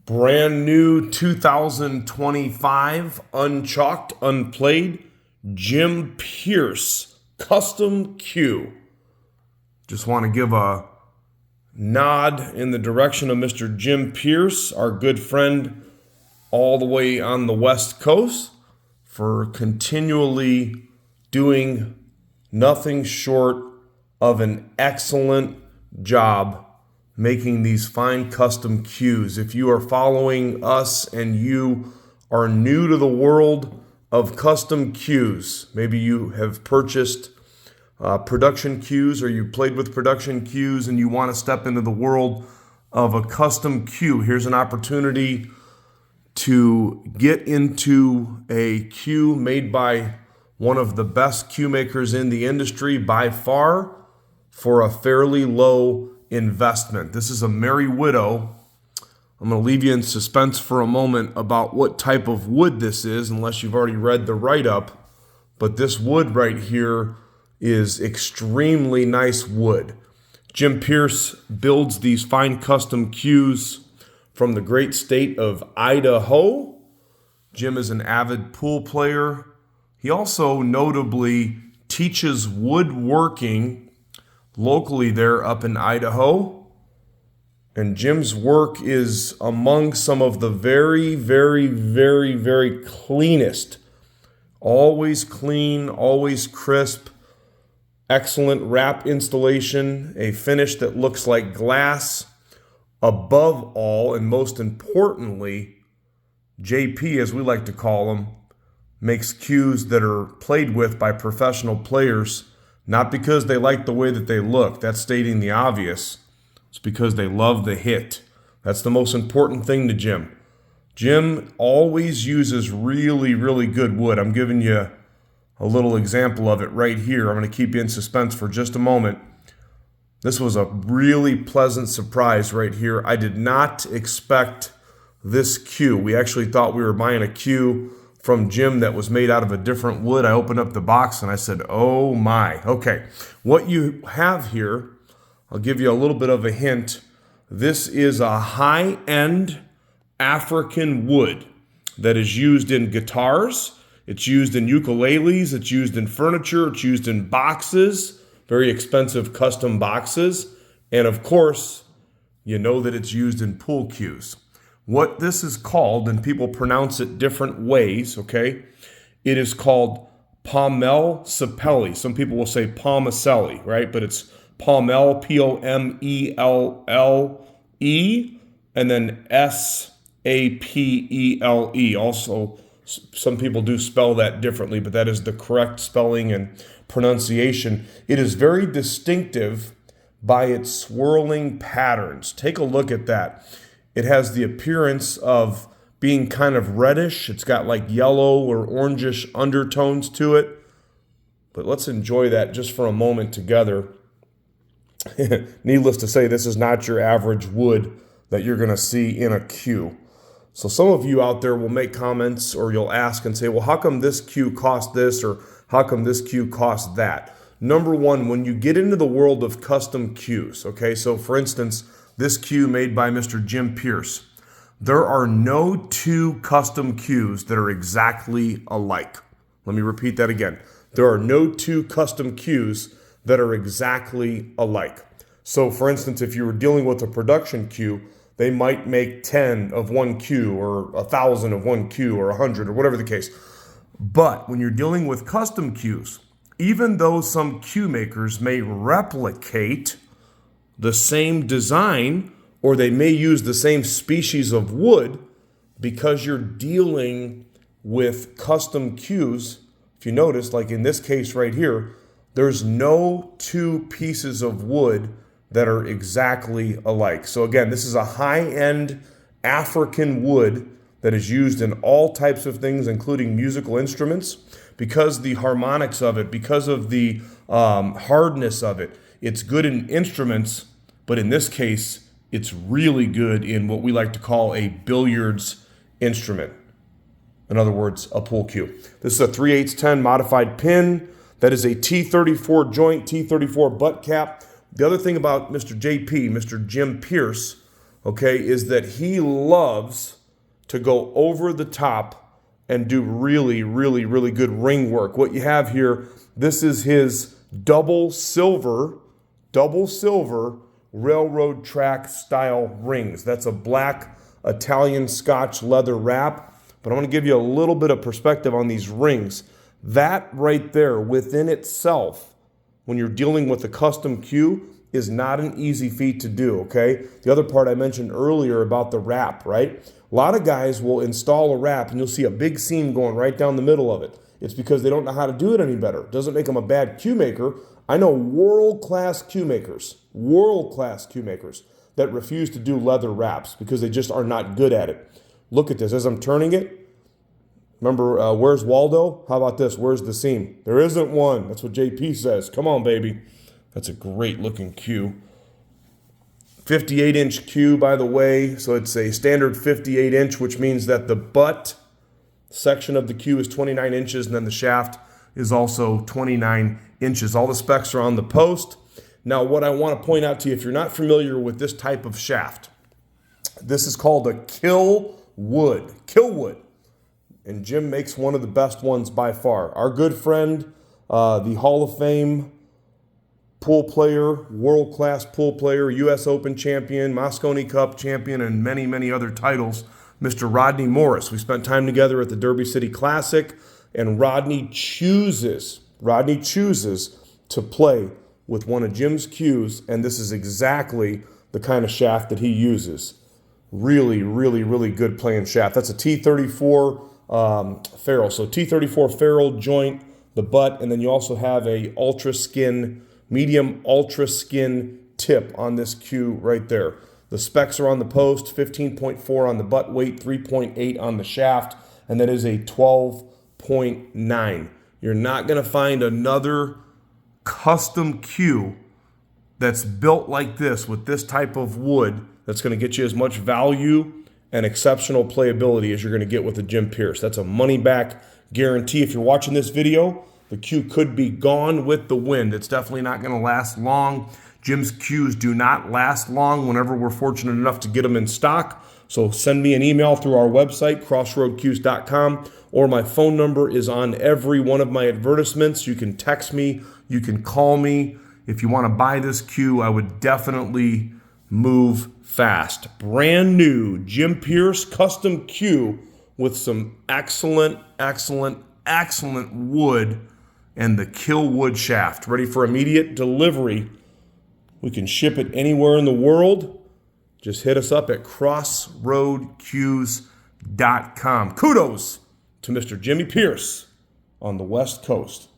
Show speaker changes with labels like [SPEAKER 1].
[SPEAKER 1] Brand new 2025 unchalked, unplayed Jim Pierce custom cue. Just want to give a nod in the direction of Mr. Jim Pierce, our good friend all the way on the West Coast, for continually doing nothing short of an excellent job making these fine custom cues. If you are following us and you are new to the world of custom cues, maybe you have purchased production cues or you played with production cues and you want to step into the world of a custom cue, here's an opportunity to get into a cue made by one of the best cue makers in the industry by far for a fairly low investment. This is a Merry Widow. I'm going to leave you in suspense for a moment about what type of wood this is, unless you've already read the write-up. But this wood right here is extremely nice wood. Jim Pierce builds these fine custom cues from the great state of Idaho. Jim is an avid pool player. He also notably teaches woodworking locally there up in Idaho. And Jim's work is among some of the very, very, very, very cleanest. Always clean, always crisp, excellent wrap installation, a finish that looks like glass. Above all, and most importantly, JP, as we like to call him, makes cues that are played with by professional players, not because they like the way that they look. That's stating the obvious. It's because they love the hit. That's the most important thing to Jim. Jim always uses really, really good wood. I'm giving you a little example of it right here. I'm going to keep you in suspense for just a moment. This was a really pleasant surprise right here. I did not expect this cue. We actually thought we were buying a cue from Jim that was made out of a different wood. I opened up the box and I said, oh my. Okay, what you have here, I'll give you a little bit of a hint. This is a high-end African wood that is used in guitars. It's used in ukuleles. It's used in furniture. It's used in boxes, very expensive custom boxes. And of course, you know that it's used in pool cues. What this is called, and people pronounce it different ways, okay? It is called Pomelle Sapele. Some people will say Pomelle, right? But it's Pomelle, Pomelle, and then Sapele. Also, some people do spell that differently, but that is the correct spelling and pronunciation. It is very distinctive by its swirling patterns. Take a look at that. It has the appearance of being kind of reddish. It's got like yellow or orangish undertones to it. But let's enjoy that just for a moment together. Needless to say, this is not your average wood that you're going to see in a cue. So some of you out there will make comments or you'll ask and say, well, how come this cue cost this or how come this cue cost that? Number one, when you get into the world of custom cues, okay, so for instance, this cue made by Mr. Jim Pierce, there are no two custom cues that are exactly alike. Let me repeat that again. There are no two custom cues that are exactly alike. So for instance, if you were dealing with a production cue, they might make 10 of one cue or 1,000 of one cue or 100 or whatever the case. But when you're dealing with custom cues, even though some cue makers may replicate the same design or they may use the same species of wood, because you're dealing with custom cues, if you notice, like in this case right here, there's no two pieces of wood that are exactly alike. So again, this is a high-end African wood that is used in all types of things, including musical instruments, because the harmonics of it, because of the hardness of it. It's good in instruments, but in this case, it's really good in what we like to call a billiards instrument. In other words, a pool cue. This is a 3/8-10 modified pin. That is a T34 joint, T34 butt cap. The other thing about Mr. JP, Mr. Jim Pierce, okay, is that he loves to go over the top and do really, really, really good ring work. What you have here, this is his double silver railroad track style rings. That's a black Italian Scotch leather wrap. But I want to give you a little bit of perspective on these rings. That right there within itself, when you're dealing with a custom cue, is not an easy feat to do, okay? The other part I mentioned earlier about the wrap, right? A lot of guys will install a wrap and you'll see a big seam going right down the middle of it. It's because they don't know how to do it any better. It doesn't make them a bad cue maker. I know world-class cue makers that refuse to do leather wraps because they just are not good at it. Look at this as I'm turning it. Remember, where's Waldo? How about this? Where's the seam? There isn't one. That's what JP says. Come on, baby. That's a great looking cue. 58-inch cue, by the way. So it's a standard 58-inch, which means that the butt section of the cue is 29 inches, and then the shaft is also 29 inches. All the specs are on the post. Now, what I want to point out to you, if you're not familiar with this type of shaft, this is called a Killwood. And Jim makes one of the best ones by far. Our good friend, the Hall of Fame pool player, world-class pool player, U.S. Open champion, Moscone Cup champion, and many, many other titles, Mr. Rodney Morris. We spent time together at the Derby City Classic, and Rodney chooses to play with one of Jim's cues, and this is exactly the kind of shaft that he uses. Really, really, really good playing shaft. That's a T34 ferrule. So T34 ferrule joint, the butt, and then you also have a medium ultra skin tip on this cue right there. The specs are on the post, 15.4 on the butt weight, 3.8 on the shaft, and that is a 12.9. You're not going to find another custom cue that's built like this with this type of wood that's going to get you as much value and exceptional playability as you're going to get with a Jim Pierce. That's a money-back guarantee. If you're watching this video, the cue could be gone with the wind. It's definitely not going to last long. Jim's cues do not last long whenever we're fortunate enough to get them in stock. So send me an email through our website, crossroadcues.com, or my phone number is on every one of my advertisements. You can text me. You can call me. If you want to buy this cue, I would definitely move fast. Brand new Jim Pierce custom cue with some excellent wood and the Killwood shaft. Ready for immediate delivery. We can ship it anywhere in the world. Just hit us up at crossroadcues.com. Kudos to Mr. Jimmy Pierce on the West Coast.